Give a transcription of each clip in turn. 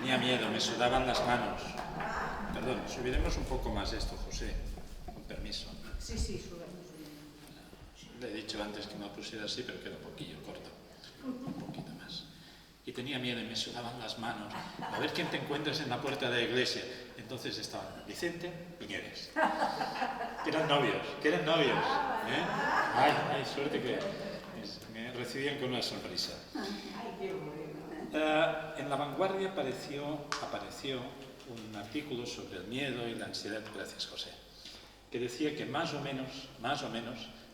Tenía miedo, me sudaban las manos. Perdón, subiremos un poco más esto, José, con permiso. Sí, subimos. Le he dicho antes que me lo pusiera así, pero queda un poquillo corto. Un poquito más. Y tenía miedo y me sudaban las manos. A ver quién te encuentras en la puerta de la iglesia. Entonces estaban Vicente y Nieves. Que eran novios. ¿Eh? Ay, suerte que me recibían con una sonrisa. En La Vanguardia apareció un artículo sobre el miedo y la ansiedad, gracias José, que decía que más o menos,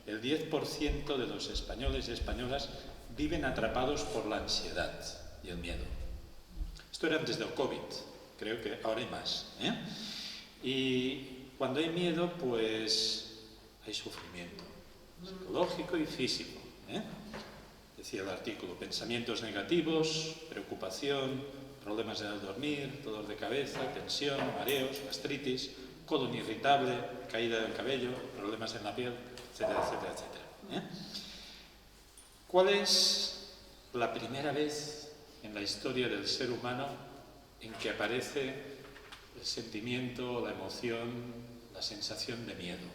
el 10% de los españoles y españolas viven atrapados por la ansiedad y el miedo. Esto era antes del COVID, creo que ahora hay más. Y cuando hay miedo, pues hay sufrimiento psicológico y físico. Decía el artículo, pensamientos negativos, preocupación, problemas en el dormir, dolor de cabeza, tensión, mareos, gastritis, colon irritable, caída del cabello, problemas en la piel, etcétera, etcétera, etcétera. ¿Cuál es la primera vez en la historia del ser humano en que aparece el sentimiento, la emoción, la sensación de miedo?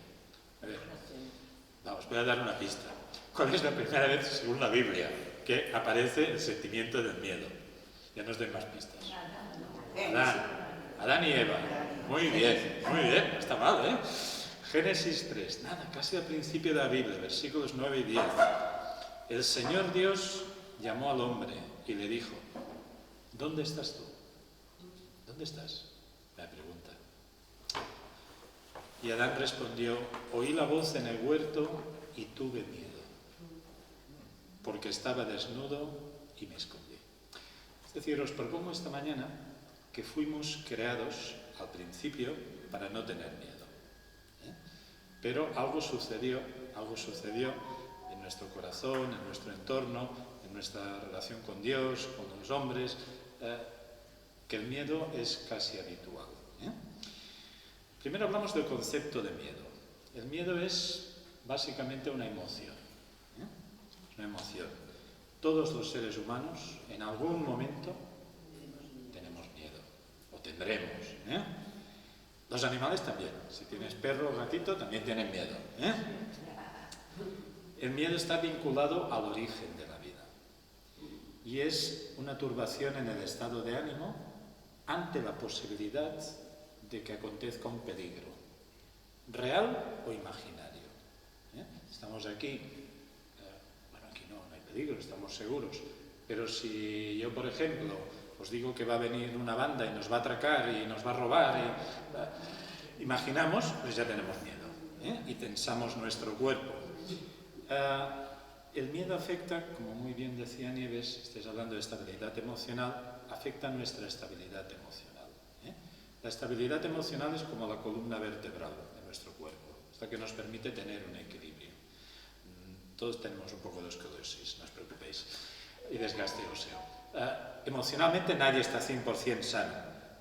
A ver, os voy a dar una pista. ¿Cuál es la primera vez, según la Biblia, que aparece el sentimiento del miedo? Ya no os doy más pistas. Adán y Eva. Muy bien, no está mal, ¿eh? Génesis 3, nada, casi al principio de la Biblia, versículos 9 y 10. El Señor Dios llamó al hombre y le dijo, ¿dónde estás tú? ¿Dónde estás? Me pregunta. Y Adán respondió, oí la voz en el huerto y tuve miedo, porque estaba desnudo y me escondí. Es decir, os propongo esta mañana que fuimos creados al principio para no tener miedo. Pero algo sucedió en nuestro corazón, en nuestro entorno, en nuestra relación con Dios, con los hombres, que el miedo es casi habitual. Primero hablamos del concepto de miedo. El miedo es básicamente una emoción. Una emoción. Todos los seres humanos, en algún momento, tenemos miedo, o tendremos. Los animales también. Si tienes perro o gatito, también tienen miedo. El miedo está vinculado al origen de la vida. Y es una turbación en el estado de ánimo ante la posibilidad de que acontezca un peligro, real o imaginario. Estamos aquí, aquí no hay peligro, estamos seguros, pero si yo, por ejemplo, os digo que va a venir una banda y nos va a atracar y nos va a robar, imaginamos, pues ya tenemos miedo, y tensamos nuestro cuerpo. El miedo afecta, como muy bien decía Nieves, estáis hablando de estabilidad emocional, afecta nuestra estabilidad emocional. La estabilidad emocional es como la columna vertebral de nuestro cuerpo, hasta que nos permite tener un equilibrio. Todos tenemos un poco de esclerosis, no os preocupéis, y desgaste óseo. Emocionalmente nadie está 100% sano,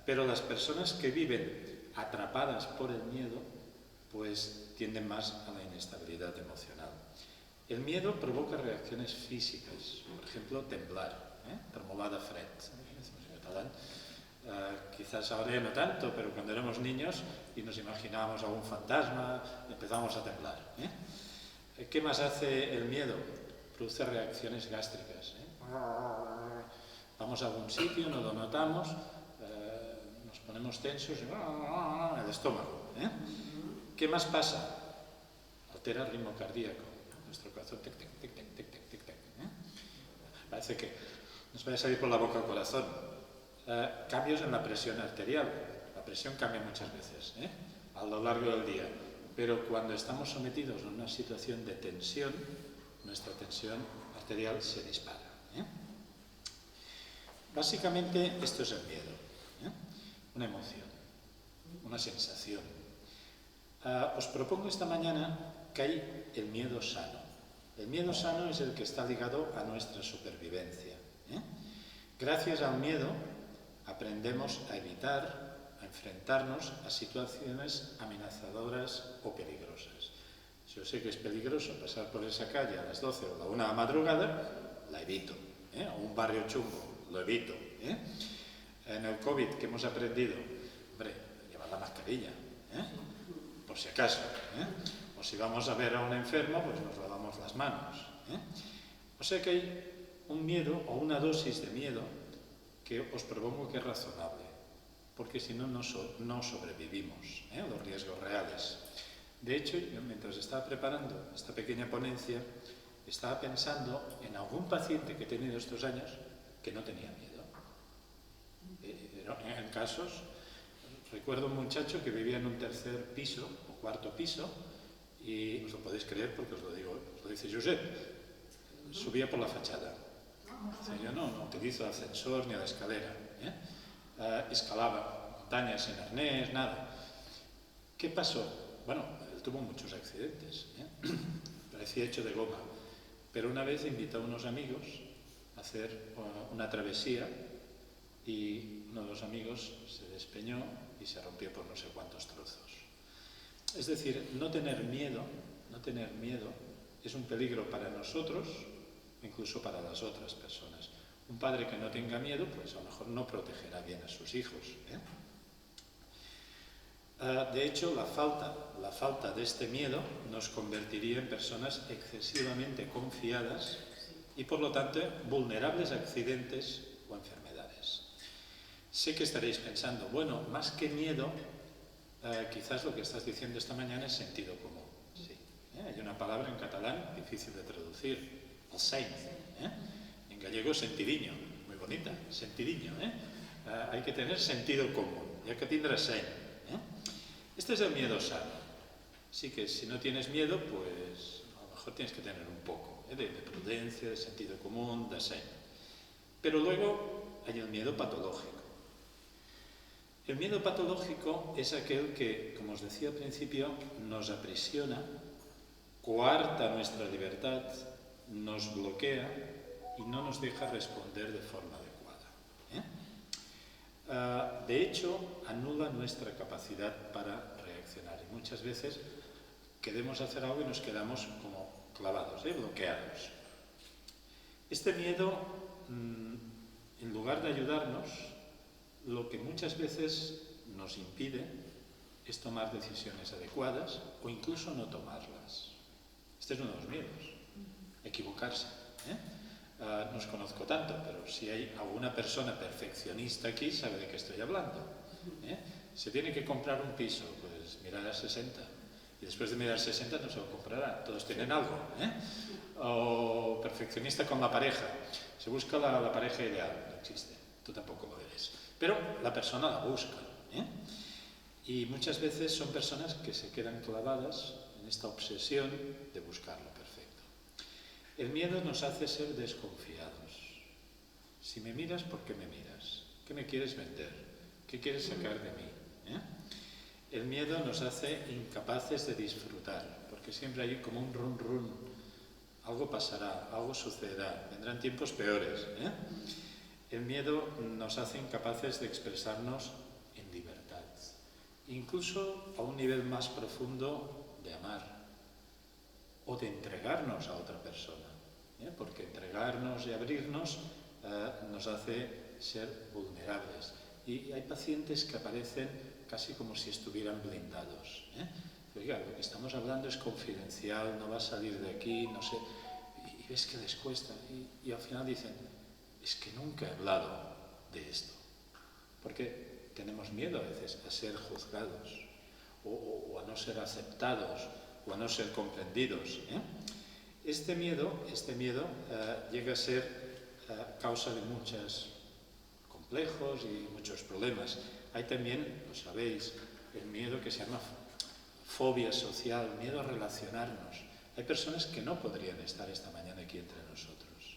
pero las personas que viven atrapadas por el miedo, pues tienden más a la inestabilidad emocional. El miedo provoca reacciones físicas, por ejemplo, temblar, tremolar de fred, en catalán. Quizás ahora ya no tanto, pero cuando éramos niños y nos imaginábamos algún fantasma, empezamos a temblar. ¿Qué más hace el miedo? Produce reacciones gástricas. Vamos a algún sitio, no lo notamos, nos ponemos tensos y el estómago. ¿Qué más pasa? Altera el ritmo cardíaco. Nuestro corazón, tic, tic, tic, tic, tic, tic, tic, tic. Parece que nos vaya a salir por la boca el corazón. Cambios en la presión arterial. La presión cambia muchas veces a lo largo del día, pero cuando estamos sometidos a una situación de tensión, nuestra tensión arterial se dispara. Básicamente esto es el miedo, una emoción, una sensación. Os propongo esta mañana que hay el miedo sano. El miedo sano es el que está ligado a nuestra supervivencia. Gracias al miedo aprendemos a evitar, a enfrentarnos a situaciones amenazadoras o peligrosas. Si yo sé que es peligroso pasar por esa calle a las 12 o a la 1 de la madrugada, la evito. O un barrio chungo, lo evito. En el COVID, ¿qué hemos aprendido? Hombre, llevar la mascarilla, por si acaso. O si vamos a ver a un enfermo, pues nos lavamos las manos. O sea que hay un miedo o una dosis de miedo que os propongo que es razonable, porque si no, no sobrevivimos a los riesgos reales. De hecho, yo mientras estaba preparando esta pequeña ponencia, estaba pensando en algún paciente que he tenido estos años que no tenía miedo. En casos, recuerdo un muchacho que vivía en un tercer piso o cuarto piso, y os lo podéis creer porque os lo dice Josep, subía por la fachada. Yo no utilizo ascensor ni la escalera. Escalaba montañas sin arnés, nada. ¿Qué pasó? Bueno, él tuvo muchos accidentes. Parecía hecho de goma. Pero una vez invitó a unos amigos a hacer una travesía y uno de los amigos se despeñó y se rompió por no sé cuántos trozos. Es decir, no tener miedo es un peligro para nosotros, incluso para las otras personas. Un padre que no tenga miedo, pues a lo mejor no protegerá bien a sus hijos. De hecho, la falta de este miedo nos convertiría en personas excesivamente confiadas y, por lo tanto, vulnerables a accidentes o enfermedades. Sé que estaréis pensando, bueno, más que miedo, quizás lo que estás diciendo esta mañana es sentido común. Sí. Hay una palabra en catalán difícil de traducir, el seny. En gallego, sentidiño, muy bonita, sentidiño. Hay que tener sentido común, ya que tendrás seny. Este es el miedo sano. Así que si no tienes miedo, pues a lo mejor tienes que tener un poco de prudencia, de sentido común, de seny. Pero luego hay el miedo patológico. El miedo patológico es aquel que, como os decía al principio, nos aprisiona, coarta nuestra libertad, nos bloquea y no nos deja responder de forma adecuada. De hecho, anula nuestra capacidad para reaccionar y muchas veces queremos hacer algo y nos quedamos como clavados, bloqueados. Este miedo, en lugar de ayudarnos, lo que muchas veces nos impide es tomar decisiones adecuadas o incluso no tomarlas. Este es uno de los miedos, equivocarse. No os conozco tanto, pero si hay alguna persona perfeccionista aquí, sabe de qué estoy hablando. Se tiene que comprar un piso, pues mirar a 60. Y después de mirar 60 no se lo comprará, todos tienen algo. O perfeccionista con la pareja. Se busca la pareja ideal, no existe, tú tampoco lo eres. Pero la persona la busca. Y muchas veces son personas que se quedan clavadas en esta obsesión de buscar lo perfecto. El miedo nos hace ser desconfiados. Si me miras, ¿por qué me miras? ¿Qué me quieres vender? ¿Qué quieres sacar de mí? El miedo nos hace incapaces de disfrutar, porque siempre hay como un run run. Algo pasará, algo sucederá, vendrán tiempos peores. El miedo nos hace incapaces de expresarnos en libertad, incluso a un nivel más profundo de amar o de entregarnos a otra persona, porque entregarnos y abrirnos nos hace ser vulnerables. Y hay pacientes que aparecen casi como si estuvieran blindados. Oiga, lo que estamos hablando es confidencial, no va a salir de aquí, no sé. Y ves que les cuesta. Y al final dicen, es que nunca he hablado de esto. Porque tenemos miedo a veces a ser juzgados o a no ser aceptados o a no ser comprendidos. Este miedo llega a ser causa de muchos complejos y muchos problemas. Hay también, lo sabéis, el miedo que se llama fobia social, miedo a relacionarnos. Hay personas que no podrían estar esta mañana aquí entre nosotros,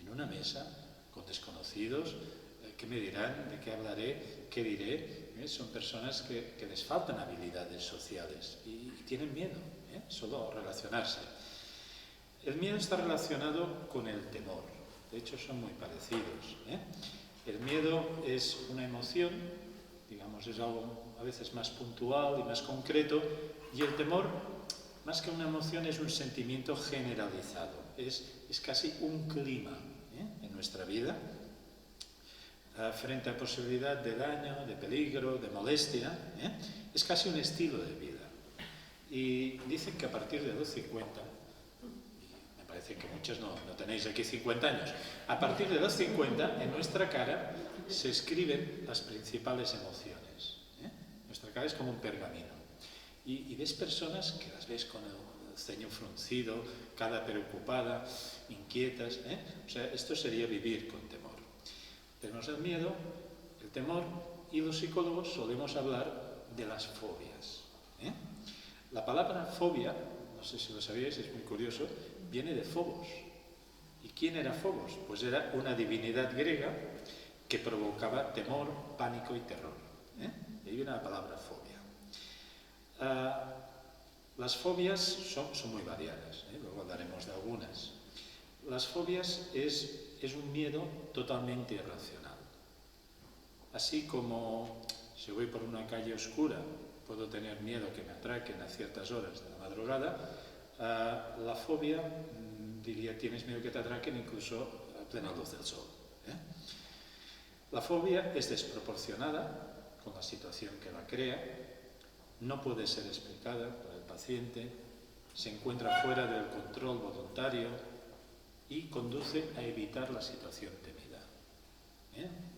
en una mesa, con desconocidos. ¿Qué me dirán? ¿De qué hablaré? ¿Qué diré? Son personas que les faltan habilidades sociales y tienen miedo, solo relacionarse. El miedo está relacionado con el temor. De hecho, son muy parecidos. El miedo es una emoción, digamos, es algo a veces más puntual y más concreto, y el temor, más que una emoción, es un sentimiento generalizado. Es casi un clima en nuestra vida. frente a posibilidad de daño, de peligro, de molestia, es casi un estilo de vida. Y dicen que a partir de los 50, me parece que muchos no tenéis aquí 50 años, a partir de los 50 en nuestra cara se escriben las principales emociones. Nuestra cara es como un pergamino. Y ves personas que las ves con el ceño fruncido, cara preocupada, inquietas. O sea, esto sería vivir con temor. Tenemos el miedo, el temor, y los psicólogos solemos hablar de las fobias. La palabra fobia, no sé si lo sabíais, es muy curioso, viene de Fobos. ¿Y quién era Fobos? Pues era una divinidad griega que provocaba temor, pánico y terror. Y ahí viene la palabra fobia. Las fobias son muy variadas, luego hablaremos de algunas. Las fobias es un miedo totalmente irracional. Así como si voy por una calle oscura puedo tener miedo que me atraquen a ciertas horas de la madrugada, la fobia, diría, tienes miedo que te atraquen incluso a plena luz del sol. La fobia es desproporcionada con la situación que la crea, no puede ser explicada por el paciente, se encuentra fuera del control voluntario y conduce a evitar la situación temida.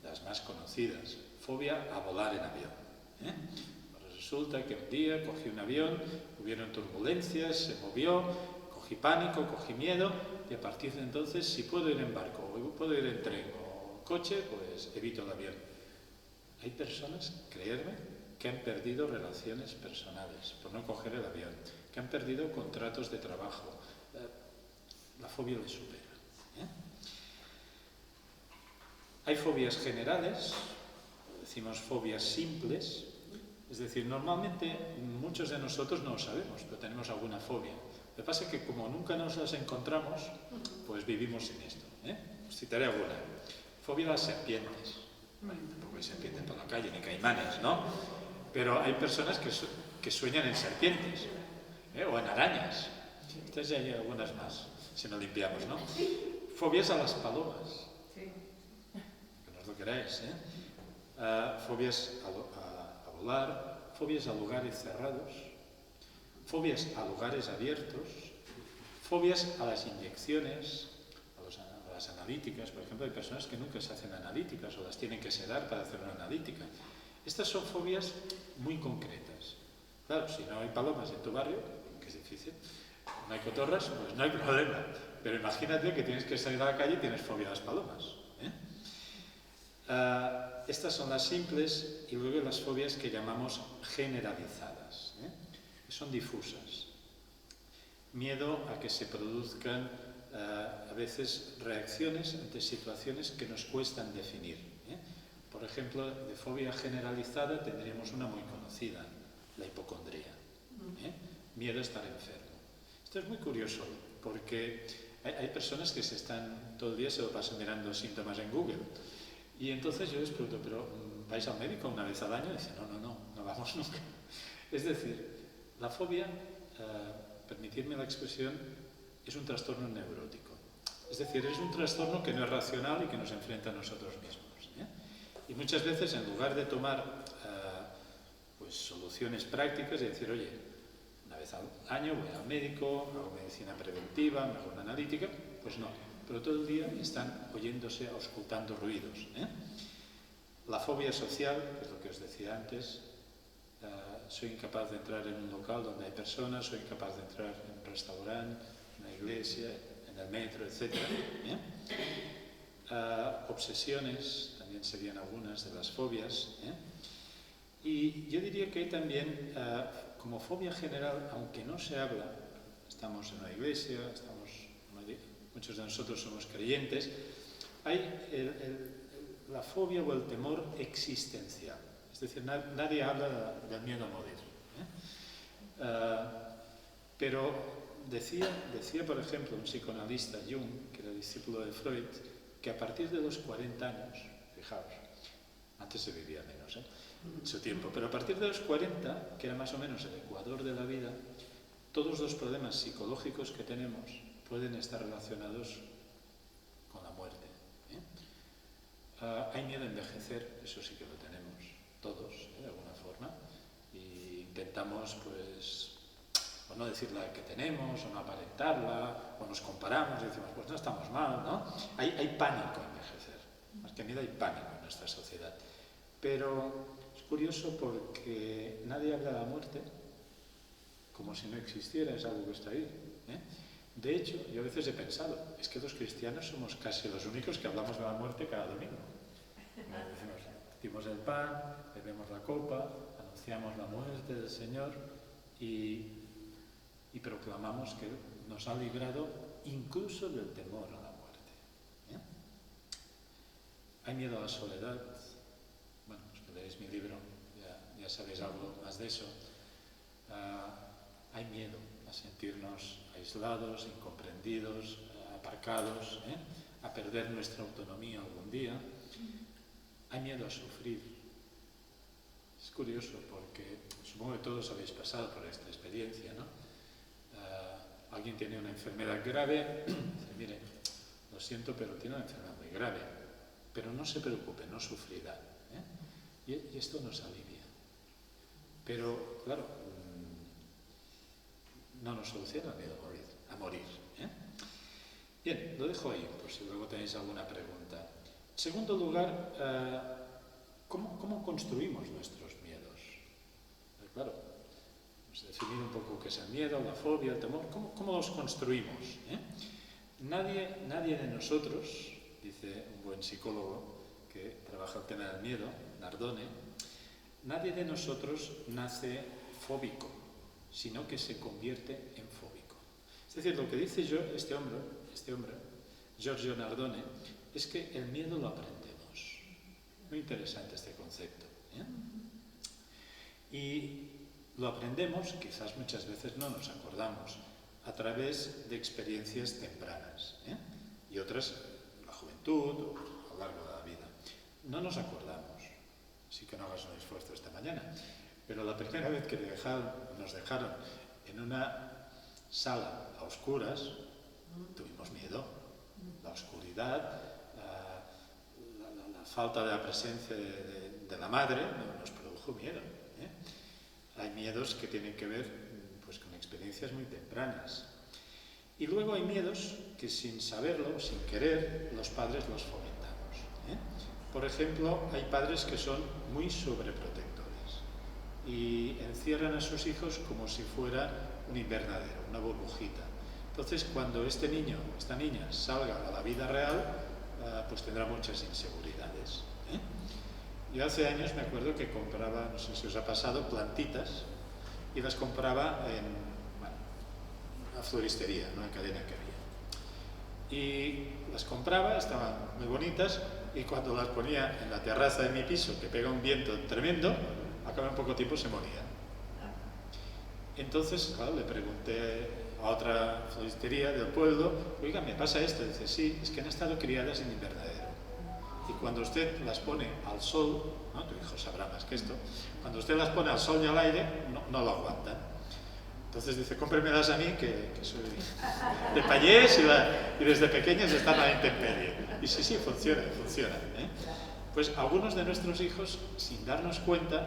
Las más conocidas, fobia a volar en avión. Pues resulta que un día cogí un avión, hubieron turbulencias, se movió, cogí pánico, cogí miedo, y a partir de entonces, si puedo ir en barco, o puedo ir en tren o en coche, pues evito el avión. Hay personas, creedme, que han perdido relaciones personales por no coger el avión, que han perdido contratos de trabajo. La fobia les supera. Hay fobias generales, decimos fobias simples, es decir, normalmente muchos de nosotros no lo sabemos, pero tenemos alguna fobia. Lo que pasa es que como nunca nos las encontramos, pues vivimos sin esto. Os citaré alguna. Fobia a las serpientes. Bueno, tampoco hay serpientes por la calle, ni caimanes, ¿no? Pero hay personas que sueñan en serpientes, o en arañas. Entonces ya hay algunas más, si no limpiamos, ¿no? Fobias a las palomas. Que no os lo queráis, fobias a volar, fobias a lugares cerrados, fobias a lugares abiertos, fobias a las inyecciones, a las analíticas. Por ejemplo, hay personas que nunca se hacen analíticas o las tienen que sedar para hacer una analítica. Estas son fobias muy concretas. Claro, si no hay palomas en tu barrio, que es difícil, no hay cotorras, pues no hay problema. Pero imagínate que tienes que salir a la calle y tienes fobia a las palomas. Estas son las simples, y luego las fobias que llamamos generalizadas, que son difusas. Miedo a que se produzcan a veces reacciones ante situaciones que nos cuestan definir. Por ejemplo, de fobia generalizada tendríamos una muy conocida, la hipocondría. Miedo a estar enfermo. Esto es muy curioso, porque hay personas que todo el día se lo pasan mirando síntomas en Google. Y entonces yo les pregunto, ¿pero vais al médico una vez al año? Y dicen, no vamos nunca. Es decir, la fobia, permitidme la expresión, es un trastorno neurótico. Es decir, es un trastorno que no es racional y que nos enfrenta a nosotros mismos. Y muchas veces, en lugar de tomar pues, soluciones prácticas y decir, oye, una vez al año voy al médico, hago medicina preventiva, me hago una analítica, pues no. Pero todo el día están oyéndose, auscultando ruidos. La fobia social, que es lo que os decía antes, soy incapaz de entrar en un local donde hay personas, soy incapaz de entrar en un restaurante, en una iglesia, en el metro, etc. Obsesiones, también serían algunas de las fobias. Y yo diría que hay también, como fobia general, aunque no se habla, estamos en una iglesia, muchos de nosotros somos creyentes, hay la fobia o el temor existencial. Es decir, nadie habla del miedo a morir. Pero decía, por ejemplo, un psicoanalista, Jung, que era discípulo de Freud, que a partir de los 40 años, fijaos, antes se vivía menos, su tiempo, pero a partir de los 40, que era más o menos el ecuador de la vida, todos los problemas psicológicos que tenemos pueden estar relacionados con la muerte. Hay miedo a envejecer, eso sí que lo tenemos todos, de alguna forma, y intentamos, pues, o no decir la que tenemos, o no aparentarla, o nos comparamos y decimos, pues no estamos mal, ¿no? Hay pánico a envejecer, más que miedo hay pánico en nuestra sociedad. Pero es curioso porque nadie habla de la muerte como si no existiera, es algo que está ahí. De hecho, yo a veces he pensado, es que los cristianos somos casi los únicos que hablamos de la muerte cada domingo. Decimos el pan, bebemos la copa, anunciamos la muerte del Señor y proclamamos que nos ha librado incluso del temor a la muerte. Hay miedo a la soledad. Bueno, los que leéis mi libro ya sabéis algo más de eso. Hay miedo a sentirnos aislados, incomprendidos, aparcados, a perder nuestra autonomía algún día. Hay miedo a sufrir. Es curioso porque supongo que todos habéis pasado por esta experiencia, ¿no? Alguien tiene una enfermedad grave, dice, mire, lo siento, pero tiene una enfermedad muy grave, pero no se preocupe, no sufrirá. Y esto nos alivia. Pero, claro, no nos soluciona el miedo a morir. Bien, lo dejo ahí, por si luego tenéis alguna pregunta. En segundo lugar, ¿cómo construimos nuestros miedos? Claro, hemos definido un poco qué es el miedo, la fobia, el temor. ¿Cómo los construimos? Nadie de nosotros, dice un buen psicólogo que trabaja el tema del miedo, Nardone, nadie de nosotros nace fóbico, sino que se convierte en fóbico. Es decir, lo que dice este hombre, Giorgio Nardone, es que el miedo lo aprendemos. Muy interesante este concepto. Y lo aprendemos, quizás muchas veces no nos acordamos, a través de experiencias tempranas, y otras en la juventud o a lo largo de la vida. No nos acordamos, así que no hagas un esfuerzo esta mañana, pero la primera vez que nos dejaron en una sala a oscuras, tuvimos miedo. La oscuridad, la falta de la presencia de la madre nos produjo miedo. Hay miedos que tienen que ver pues, con experiencias muy tempranas. Y luego hay miedos que sin saberlo, sin querer, los padres los fomentamos. Por ejemplo, hay padres que son muy sobreprotectores y encierran a sus hijos como si fuera un invernadero, una burbujita. Entonces, cuando este niño, esta niña, salga a la vida real, pues tendrá muchas inseguridades. Yo hace años me acuerdo que compraba, no sé si os ha pasado, plantitas, y las compraba en una floristería, una cadena que había. Y las compraba, estaban muy bonitas, y cuando las ponía en la terraza de mi piso, que pega un viento tremendo, a cabo de poco tiempo se morían. Entonces, claro, le pregunté a otra floristería del pueblo, oiga, ¿me pasa esto? Y dice, sí, es que han estado criadas en invernadero. Y cuando usted las pone al sol, ¿no? Tu hijo sabrá más que esto, cuando usted las pone al sol y al aire, no lo aguantan. Entonces dice, cómpremelas a mí, que soy de payés y desde pequeñas están a la intemperie. Y sí, funciona. Pues algunos de nuestros hijos, sin darnos cuenta,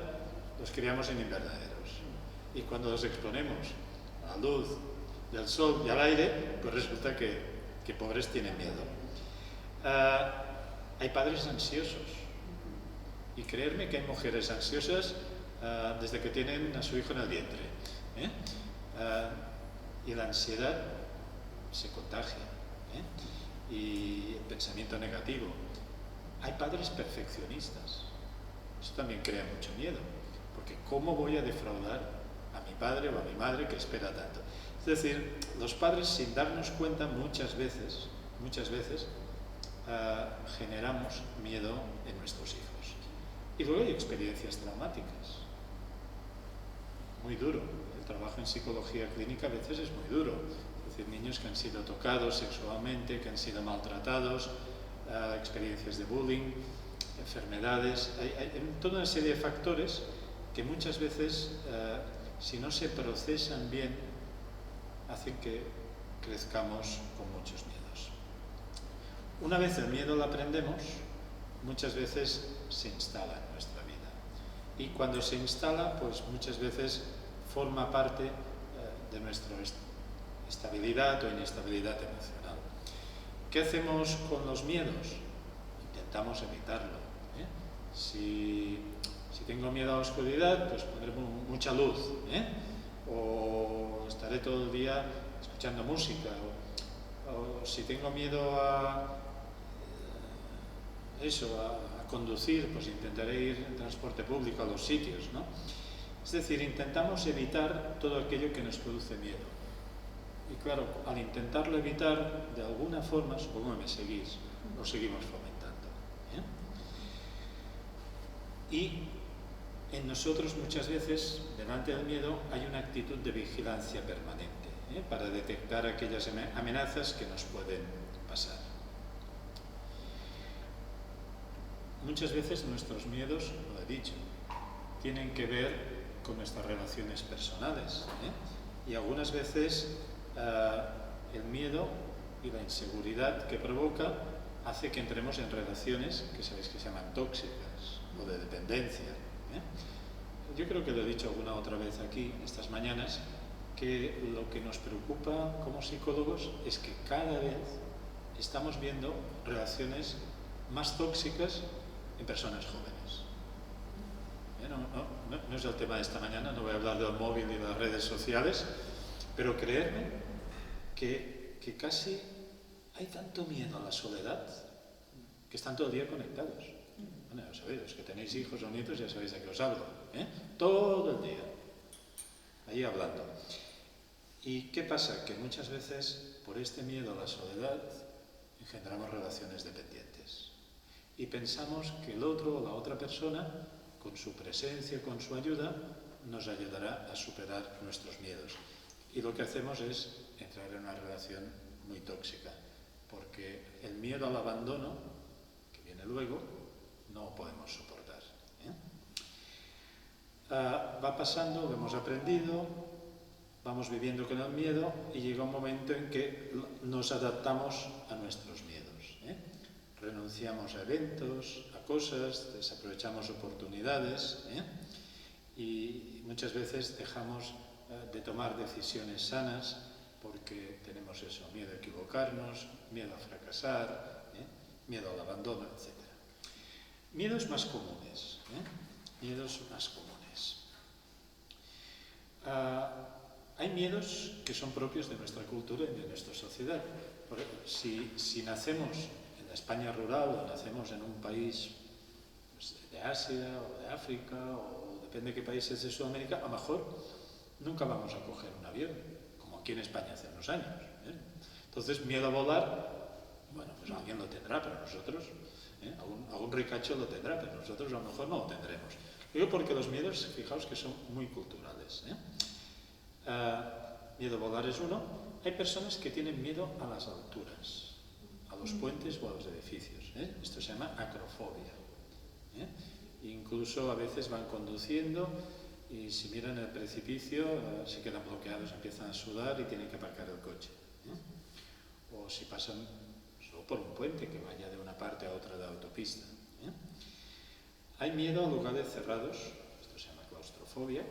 los criamos en invernaderos. Y cuando los exponemos a la luz del sol y al aire, pues resulta que pobres tienen miedo. Hay padres ansiosos. Y creerme que hay mujeres ansiosas desde que tienen a su hijo en el vientre. Y la ansiedad se contagia. Y el pensamiento negativo. Hay padres perfeccionistas. Eso también crea mucho miedo. Porque ¿cómo voy a defraudar a mi padre o a mi madre que espera tanto? Es decir, los padres, sin darnos cuenta, muchas veces, generamos miedo en nuestros hijos. Y luego hay experiencias traumáticas. Muy duro. El trabajo en psicología clínica a veces es muy duro. Es decir, niños que han sido tocados sexualmente, que han sido maltratados, experiencias de bullying, enfermedades. Hay toda una serie de factores que muchas veces, si no se procesan bien, hacen que crezcamos con muchos miedos. Una vez el miedo lo aprendemos, muchas veces se instala en nuestra vida. Y cuando se instala, pues muchas veces forma parte de nuestra estabilidad o inestabilidad emocional. ¿Qué hacemos con los miedos? Intentamos evitarlo. Si tengo miedo a la oscuridad, pues pondré mucha luz. O estaré todo el día escuchando música. O si tengo miedo a conducir, pues intentaré ir en transporte público a los sitios, ¿no? Es decir, intentamos evitar todo aquello que nos produce miedo. Y claro, al intentarlo evitar, de alguna forma, supongo que me seguís, lo seguimos fomentando. Y en nosotros muchas veces, delante del miedo, hay una actitud de vigilancia permanente, para detectar aquellas amenazas que nos pueden pasar. Muchas veces nuestros miedos, lo he dicho, tienen que ver con nuestras relaciones personales. Y algunas veces el miedo y la inseguridad que provoca hace que entremos en relaciones que sabéis que se llaman tóxicas o de dependencia. Yo creo que lo he dicho alguna otra vez aquí, estas mañanas, que lo que nos preocupa como psicólogos es que cada vez estamos viendo relaciones más tóxicas en personas jóvenes. No es el tema de esta mañana, no voy a hablar del móvil y de las redes sociales, pero creedme que casi hay tanto miedo a la soledad que están todo el día conectados. Bueno, ya sabéis, los que tenéis hijos o nietos ya sabéis de qué os hablo. Todo el día, ahí hablando. ¿Y qué pasa? Que muchas veces, por este miedo a la soledad, engendramos relaciones dependientes. Y pensamos que el otro o la otra persona, con su presencia, con su ayuda, nos ayudará a superar nuestros miedos. Y lo que hacemos es entrar en una relación muy tóxica, porque el miedo al abandono, que viene luego, no lo podemos soportar. Va pasando, lo hemos aprendido, vamos viviendo con el miedo y llega un momento en que nos adaptamos a nuestros miedos. Renunciamos a eventos, a cosas, desaprovechamos oportunidades y muchas veces dejamos de tomar decisiones sanas porque tenemos eso, miedo a equivocarnos, miedo a fracasar, miedo al abandono, etc. Miedos más comunes. Miedos más comunes. Hay miedos que son propios de nuestra cultura y de nuestra sociedad. Si nacemos en la España rural o nacemos en un país pues, de Asia o de África o depende de qué países de Sudamérica, a lo mejor nunca vamos a coger un avión, como aquí en España hace unos años. Entonces, miedo a volar, bueno, pues alguien lo tendrá, pero nosotros, algún ricacho lo tendrá, pero nosotros a lo mejor no lo tendremos. Digo porque los miedos, fijaos que son muy culturales. Miedo a volar es uno. Hay personas que tienen miedo a las alturas, a los puentes o a los edificios. Esto se llama acrofobia. Incluso a veces van conduciendo y si miran el precipicio se quedan bloqueados, empiezan a sudar y tienen que aparcar el coche. O si pasan solo por un puente que vaya de una parte a otra de la autopista. Hay miedo a lugares cerrados, esto se llama claustrofobia.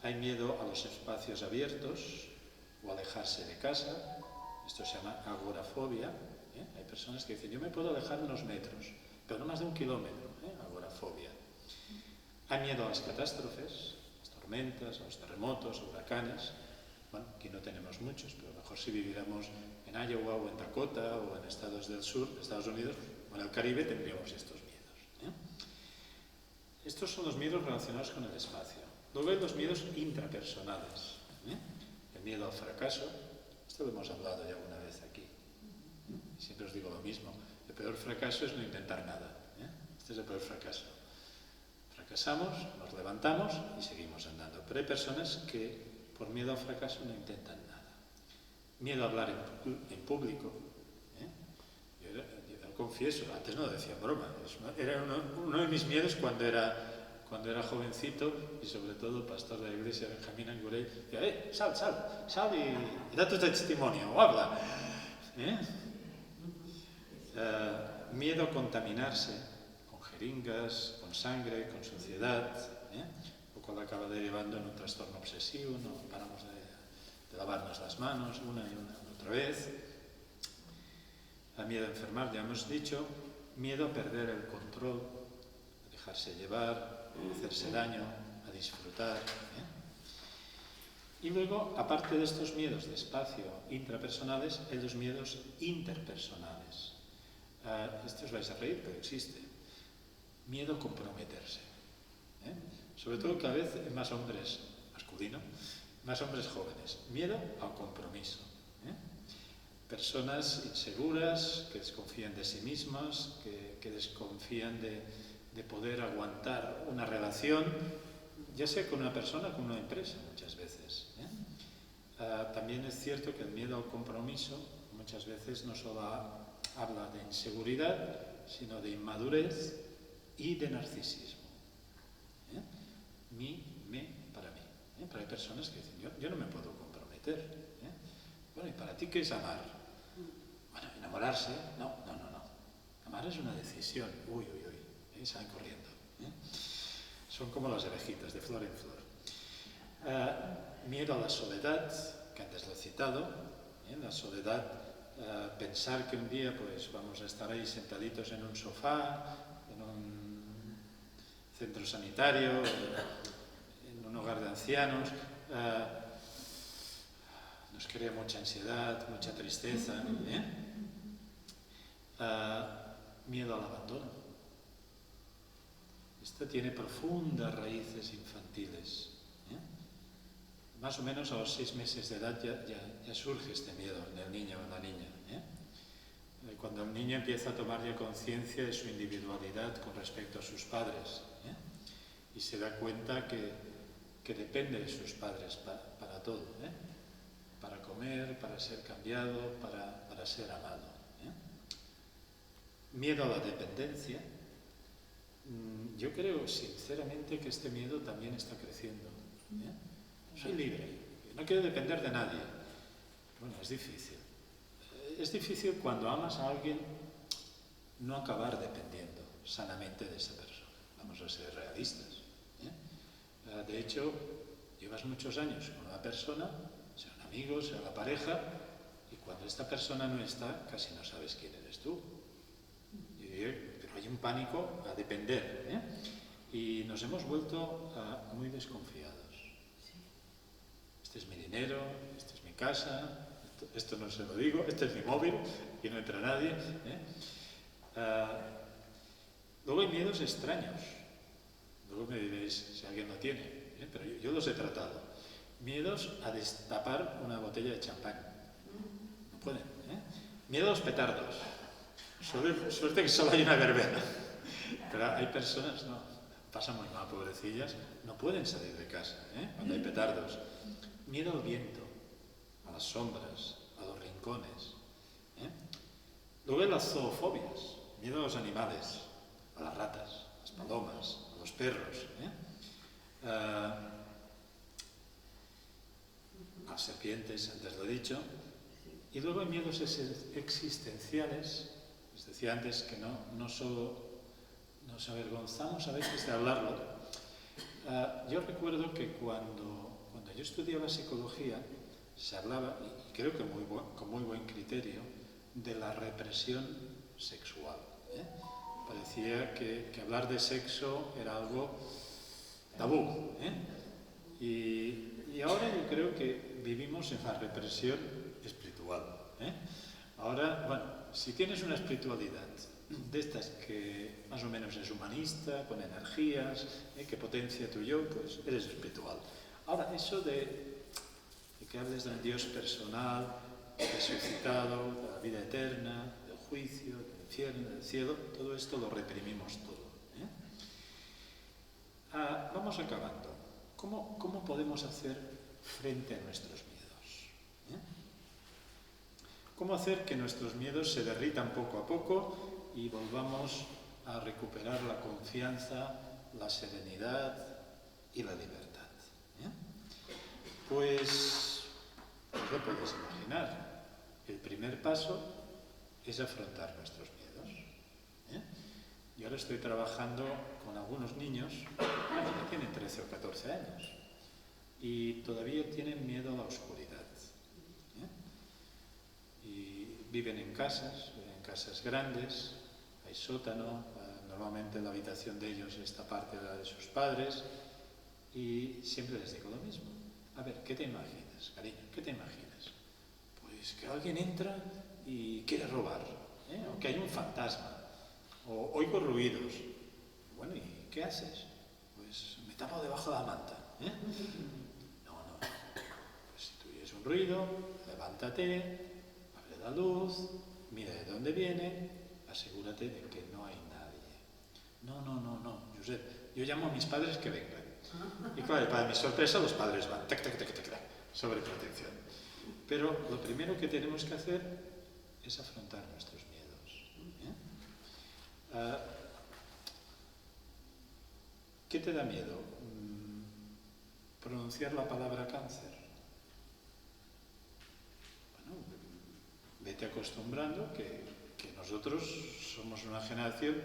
Hay miedo a los espacios abiertos o alejarse de casa, esto se llama agorafobia. Hay personas que dicen, yo me puedo alejar unos metros, pero no más de 1 kilómetro, agorafobia. Hay miedo a las catástrofes, a las tormentas, a los terremotos, a huracanes. Bueno, aquí no tenemos muchos, pero mejor si viviéramos en Iowa o en Dakota o en estados del sur, Estados Unidos o en el Caribe, tendríamos estos miedos. Estos son los miedos relacionados con el espacio. Luego hay los miedos intrapersonales. El miedo al fracaso, esto lo hemos hablado ya alguna vez aquí. Siempre os digo lo mismo, el peor fracaso es no intentar nada. Este es el peor fracaso. Fracasamos, nos levantamos y seguimos andando. Pero hay personas que por miedo al fracaso no intentan nada. Miedo a hablar en público. Yo confieso, antes no decía broma, era uno de mis miedos cuando era jovencito y sobre todo el pastor de la iglesia, Benjamín Angurey, decía, sal y da tu testimonio o habla. miedo a contaminarse con jeringas, con sangre, con suciedad, lo cual acaba derivando en un trastorno obsesivo, no paramos de lavarnos las manos una y otra vez. Miedo a enfermar, ya hemos dicho, miedo a perder el control, a dejarse llevar, a hacerse daño, a disfrutar. Y luego, aparte de estos miedos de espacio intrapersonales, hay los miedos interpersonales. Esto os vais a reír, pero existe. Miedo a comprometerse. Sobre todo cada vez más hombres masculinos, más hombres jóvenes. Miedo al compromiso. Personas inseguras, que desconfían de sí mismas, que desconfían de poder aguantar una relación, ya sea con una persona o con una empresa, muchas veces. También es cierto que el miedo al compromiso muchas veces no solo habla de inseguridad, sino de inmadurez y de narcisismo. Mí, me, para mí. Pero hay personas que dicen, yo no me puedo comprometer. Bueno, ¿y para ti qué es amar? Bueno, enamorarse, no. Amar es una decisión. Uy, salen corriendo. Son como las abejitas, de flor en flor. Miedo a la soledad, que antes lo he citado. La soledad, pensar que un día pues vamos a estar ahí sentaditos en un sofá, en un centro sanitario, en un hogar de ancianos, nos crea mucha ansiedad, mucha tristeza. Miedo al abandono. Esto tiene profundas raíces infantiles. Más o menos a los 6 meses de edad ya surge este miedo en el niño o en la niña. Cuando el niño empieza a tomar ya conciencia de su individualidad con respecto a sus padres, y se da cuenta que depende de sus padres para todo, para comer, para ser cambiado, para ser amado. Miedo a la dependencia. Yo creo sinceramente que este miedo también está creciendo. Soy libre, no quiero depender de nadie. Bueno, es difícil. Es difícil cuando amas a alguien no acabar dependiendo sanamente de esa persona. Vamos a ser realistas. De hecho, llevas muchos años con una persona, sea un amigo, sea la pareja, y cuando esta persona no está, casi no sabes quién eres tú. Pero hay un pánico a depender, y nos hemos vuelto muy desconfiados. Este es mi dinero, esta es mi casa, esto no se lo digo, este es mi móvil y no entra nadie. Luego hay miedos extraños. Luego me diréis si alguien lo tiene, pero yo los he tratado. Miedos a destapar una botella de champán. No pueden. Miedo a los petardos. Suerte que solo hay una verbena. Pero hay personas, no, pasan muy mal, pobrecillas, no pueden salir de casa cuando hay petardos. Miedo al viento, a las sombras, a los rincones. Luego hay las zoofobias, miedo a los animales, a las ratas, a las palomas, a los perros, a las serpientes, antes lo he dicho. Y luego hay miedos existenciales. Les decía antes que no solo nos avergonzamos a veces de hablarlo. Yo recuerdo que cuando yo estudiaba psicología se hablaba, y creo que con muy buen criterio, de la represión sexual. Parecía que hablar de sexo era algo tabú. Y ahora yo creo que vivimos en la represión espiritual. Ahora, bueno, si tienes una espiritualidad de estas que más o menos es humanista, con energías, que potencia tu yo, pues eres espiritual. Ahora, eso de que hables de un Dios personal, resucitado, de la vida eterna, del juicio, del infierno, del cielo, todo esto lo reprimimos todo. Vamos acabando. ¿Cómo podemos hacer frente a nuestros miedos? ¿Cómo hacer que nuestros miedos se derritan poco a poco y volvamos a recuperar la confianza, la serenidad y la libertad? Pues lo puedes imaginar. El primer paso es afrontar nuestros miedos. Y ahora estoy trabajando con algunos niños, bueno, que tienen 13 o 14 años, y todavía tienen miedo a la oscuridad. Y viven en casas grandes, hay sótano, normalmente la habitación de ellos está parte de la de sus padres, y siempre les digo lo mismo. A ver, ¿qué te imaginas, cariño? ¿Qué te imaginas? Pues que alguien entra y quiere robar, o que hay un fantasma, o oigo ruidos. Bueno, ¿y qué haces? Pues me tapo debajo de la manta. No. Pues si tú oyes un ruido, levántate, abre la luz, mira de dónde viene, asegúrate de que no hay nadie. No, Josep, yo llamo a mis padres que vengan. Y claro, para mi sorpresa los padres van, tac, sobre protección. Pero lo primero que tenemos que hacer es afrontar nuestros miedos. ¿Qué te da miedo? Pronunciar la palabra cáncer. Bueno, vete acostumbrando que nosotros somos una generación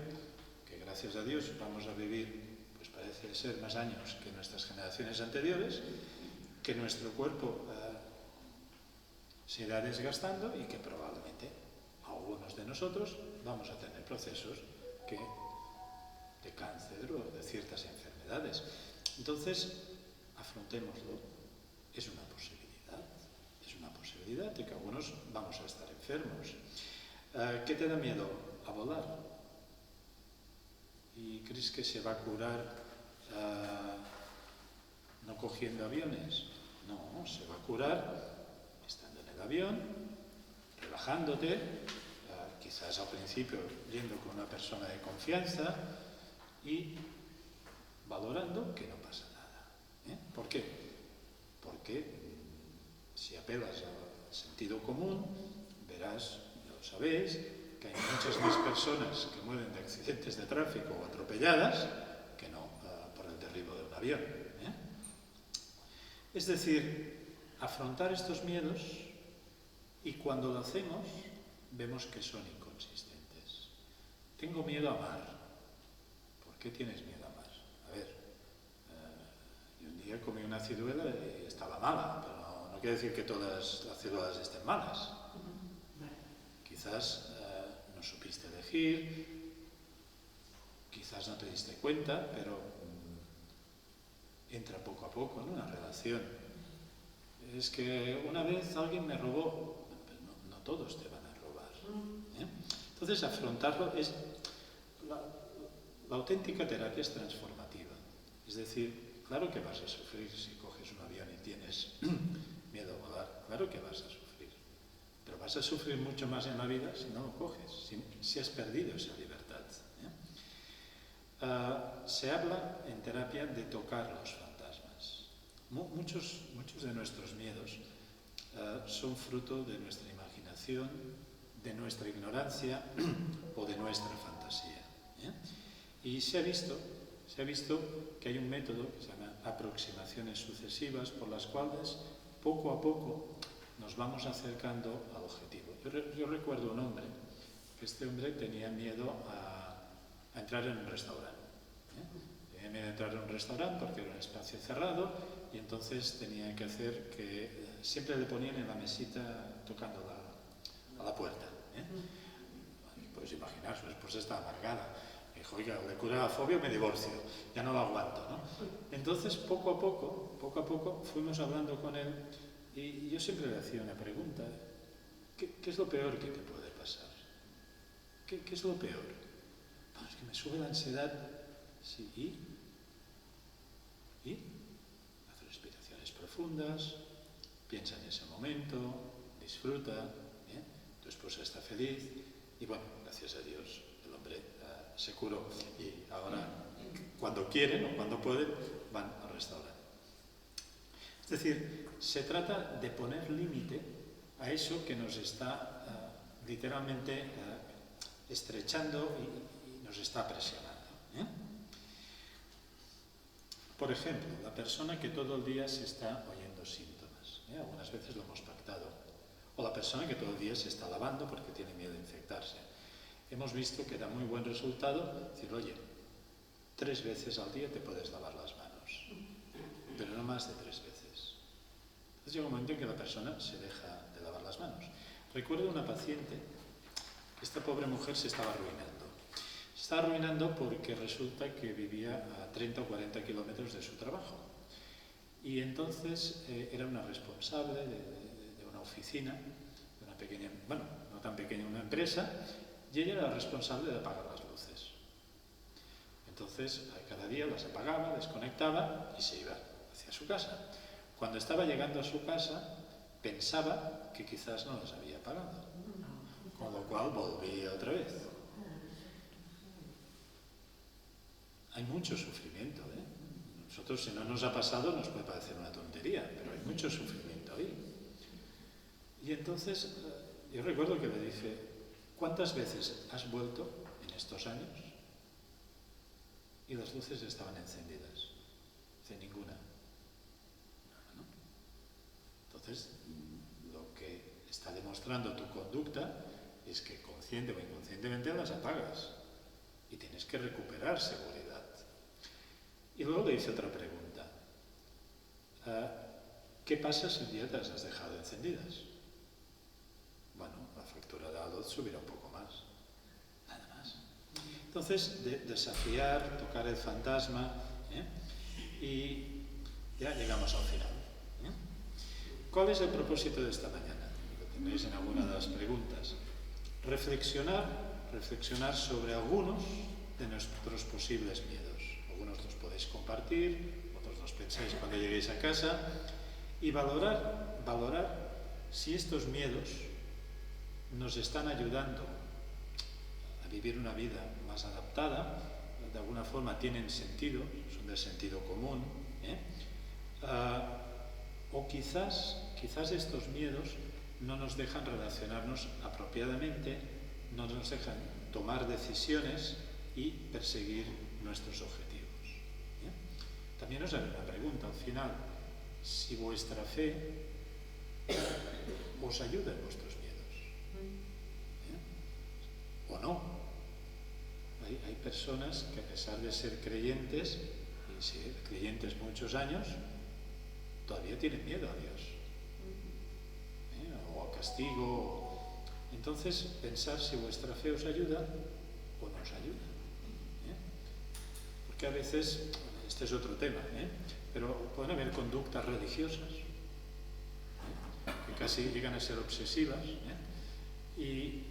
que, gracias a Dios, vamos a vivir, pues parece ser, más años que nuestras generaciones anteriores, que nuestro cuerpo se irá desgastando y que probablemente algunos de nosotros vamos a tener procesos de cáncer o de ciertas enfermedades. Entonces, afrontémoslo. Es una posibilidad de que algunos vamos a estar enfermos. ¿Qué te da miedo? A volar. ¿Y crees que se va a curar no cogiendo aviones? No, se va a curar estando en el avión, relajándote, quizás al principio yendo con una persona de confianza y valorando que no pasa nada. ¿Por qué? Porque si apelas al sentido común, verás, ya lo sabéis, que hay muchas más personas que mueren de accidentes de tráfico o atropelladas que no por el derribo de un avión. Es decir, afrontar estos miedos, y cuando lo hacemos vemos que son inconsistentes. Tengo miedo a amar. ¿Por qué tienes miedo a amar? A ver, yo un día comí una ciruela y estaba mala, pero no quiere decir que todas las ciruelas estén malas. Quizás no supiste elegir, quizás no te diste cuenta, pero entra poco a poco en una relación. Es que una vez alguien me robó, pero no todos te van a robar. Entonces, afrontarlo es... La auténtica terapia es transformativa. Es decir, claro que vas a sufrir si coges un avión y tienes miedo a volar. Claro que vas a sufrir. Pero vas a sufrir mucho más en la vida si no lo coges, si has perdido esa libertad. Se habla en terapia de tocar los fantasmas. Muchos de nuestros miedos son fruto de nuestra imaginación, de nuestra ignorancia o de nuestra fantasía. Y se ha visto que hay un método que se llama aproximaciones sucesivas, por las cuales poco a poco nos vamos acercando al objetivo. Yo recuerdo un hombre, que este hombre tenía miedo a entrar en un restaurante. Tenía miedo a entrar en un restaurante porque era un espacio cerrado, y entonces tenía que hacer que siempre le ponían en la mesita tocando a la puerta. Puedes imaginar, su esposa está amargada. Dijo, oiga, le cura la fobia o me divorcio, ya no lo aguanto, ¿no? Entonces, poco a poco, fuimos hablando con él, y yo siempre le hacía una pregunta. ¿Qué es lo peor que te puede pasar? ¿Qué es lo peor? Es que me sube la ansiedad. Sí, ¿y? Haz respiraciones profundas, piensa en ese momento, disfruta, tu esposa está feliz, y bueno, gracias a Dios, el hombre se curó, y ahora, cuando quieren o cuando pueden, van al restaurante. Es decir, se trata de poner límite a eso que nos está literalmente estrechando y nos está presionando. Por ejemplo, la persona que todo el día se está oyendo síntomas, algunas veces lo hemos pactado, o la persona que todo el día se está lavando porque tiene miedo de infectarse. hemos visto que da muy buen resultado decir, oye, 3 veces al día te puedes lavar las manos, pero no más de 3 veces. Entonces llega un momento en que la persona se deja de lavar las manos. Recuerdo una paciente, esta pobre mujer se estaba arruinando. Se estaba arruinando porque resulta que vivía a 30 o 40 kilómetros de su trabajo. Y entonces era una responsable de una oficina, de una pequeña, bueno, no tan pequeña, una empresa, y ella era la responsable de apagar las luces. Entonces, cada día las apagaba, desconectaba y se iba hacia su casa. Cuando estaba llegando a su casa, pensaba que quizás no las había apagado, con lo cual volvía otra vez. Hay mucho sufrimiento, ¿eh? Nosotros, si no nos ha pasado, nos puede parecer una tontería, pero hay mucho sufrimiento ahí. Y entonces, yo recuerdo que le dije, ¿cuántas veces has vuelto en estos años? Y las luces estaban encendidas. Dice, ninguna. ¿No? Entonces, lo que está demostrando tu conducta es que consciente o inconscientemente las apagas y tienes que recuperar seguridad. Y luego le hice otra pregunta. ¿Qué pasa si un día te las has dejado encendidas? Bueno, la factura de la luz subirá un poco más. Nada más. Entonces, desafiar, tocar el fantasma, y ya llegamos al final. ¿Cuál es el propósito de esta mañana? Lo tenéis en alguna de las preguntas. Reflexionar sobre algunos de nuestros posibles miedos. Algunos los podéis compartir, otros los pensáis cuando lleguéis a casa, y valorar si estos miedos nos están ayudando a vivir una vida más adaptada, de alguna forma tienen sentido, son de sentido común, o quizás estos miedos no nos dejan relacionarnos apropiadamente, no nos dejan tomar decisiones y perseguir nuestros objetivos. También os haré una pregunta al final, si vuestra fe os ayuda en vuestros miedos, o no. Hay personas que a pesar de ser creyentes, y ser creyentes muchos años, todavía tienen miedo a Dios, o al castigo. Entonces, pensar si vuestra fe os ayuda o no os ayuda. Porque a veces, este es otro tema, pero pueden haber conductas religiosas que casi llegan a ser obsesivas, y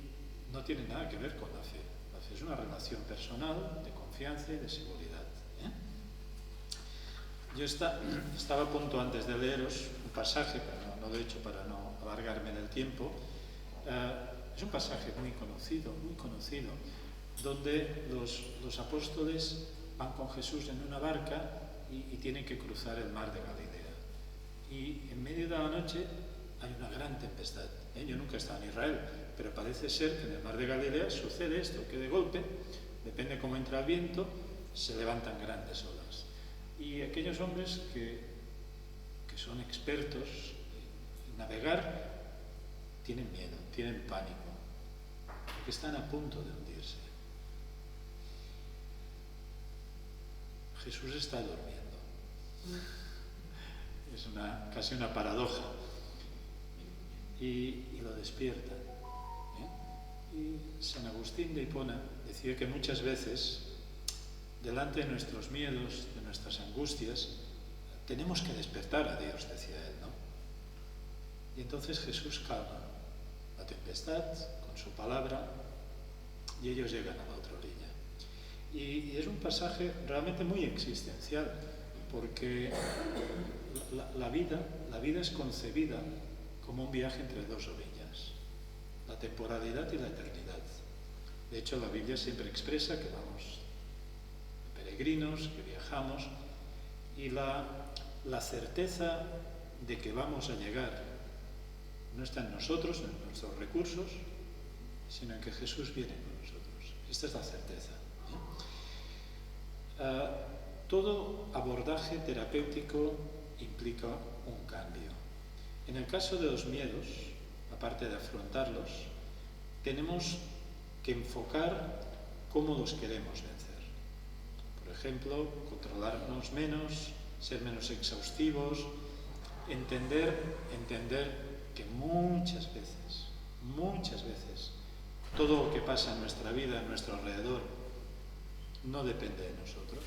no tienen nada que ver con la fe. La fe es una relación personal de confianza y de seguridad. Yo estaba a punto antes de leeros un pasaje, pero no lo he hecho para no alargarme en el tiempo. Es un pasaje muy conocido, donde los apóstoles van con Jesús en una barca y tienen que cruzar el mar de Galilea. Y en medio de la noche hay una gran tempestad. Yo nunca he estado en Israel, pero parece ser que en el mar de Galilea sucede esto, que de golpe, depende cómo entra el viento, se levantan grandes olas. Y aquellos hombres que son expertos en navegar tienen miedo, tienen pánico, porque están a punto de hundirse. Jesús está durmiendo. Es casi una paradoja. Y lo despiertan. Y San Agustín de Hipona decía que muchas veces, delante de nuestros miedos, de nuestras angustias, tenemos que despertar a Dios, decía él, ¿no? Y entonces Jesús calma la tempestad con su palabra y ellos llegan a la otra orilla. Y es un pasaje realmente muy existencial, porque la vida es concebida como un viaje entre dos orillas, la temporalidad y la eternidad. De hecho, la Biblia siempre expresa que vamos peregrinos, que viajamos, y la certeza de que vamos a llegar no está en nosotros, en nuestros recursos, sino en que Jesús viene con nosotros. Esta es la certeza. Todo abordaje terapéutico implica un cambio. En el caso de los miedos, aparte de afrontarlos, tenemos que enfocar cómo los queremos vencer. Por ejemplo, controlarnos menos, ser menos exhaustivos, entender que muchas veces, todo lo que pasa en nuestra vida, en nuestro alrededor, no depende de nosotros.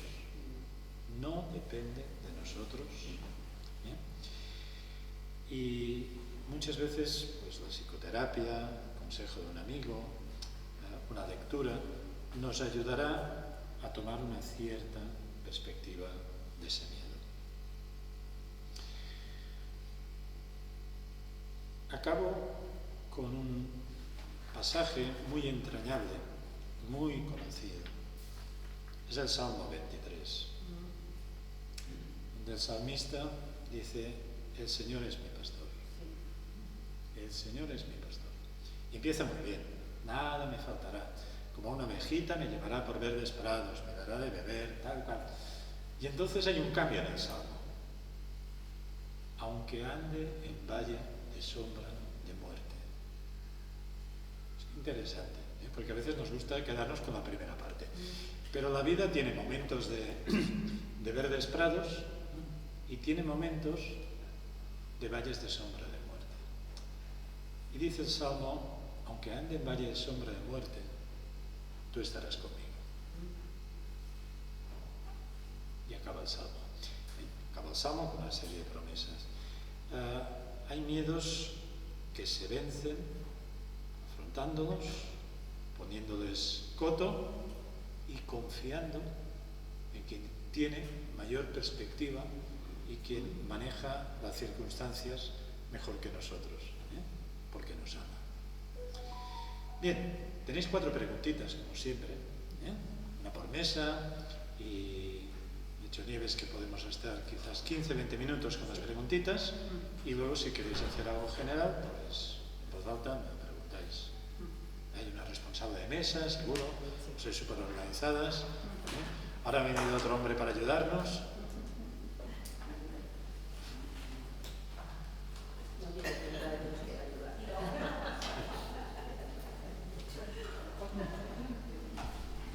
No depende de nosotros. ¿Bien? Y muchas veces, pues la psicoterapia, el consejo de un amigo, una lectura, nos ayudará a tomar una cierta perspectiva de ese miedo. Acabo con un pasaje muy entrañable, muy conocido. Es el Salmo 23. Donde el salmista dice: el Señor es mi pastor. El Señor es mi pastor. Y empieza muy bien. Nada me faltará. Como una ovejita me llevará por verdes prados, me dará de beber, tal cual. Y entonces hay un cambio en el Salmo. Aunque ande en valle de sombra de muerte. Es interesante, porque a veces nos gusta quedarnos con la primera parte. Pero la vida tiene momentos de verdes prados y tiene momentos de valles de sombra de muerte. Y dice el Salmo: aunque ande en valle de sombra de muerte, tú estarás conmigo. Y acaba el Salmo. Acaba el Salmo con una serie de promesas. Hay miedos que se vencen afrontándolos, poniéndoles coto y confiando en quien tiene mayor perspectiva y quien maneja las circunstancias mejor que nosotros, porque nos ama. Bien, tenéis 4 preguntitas, como siempre, una por mesa, y he hecho Nieves que podemos estar quizás 15-20 minutos con las preguntitas, y luego si queréis hacer algo general, pues en voz alta me preguntáis. Hay una responsable de mesa, seguro, sois súper organizadas. Ahora ha venido otro hombre para ayudarnos.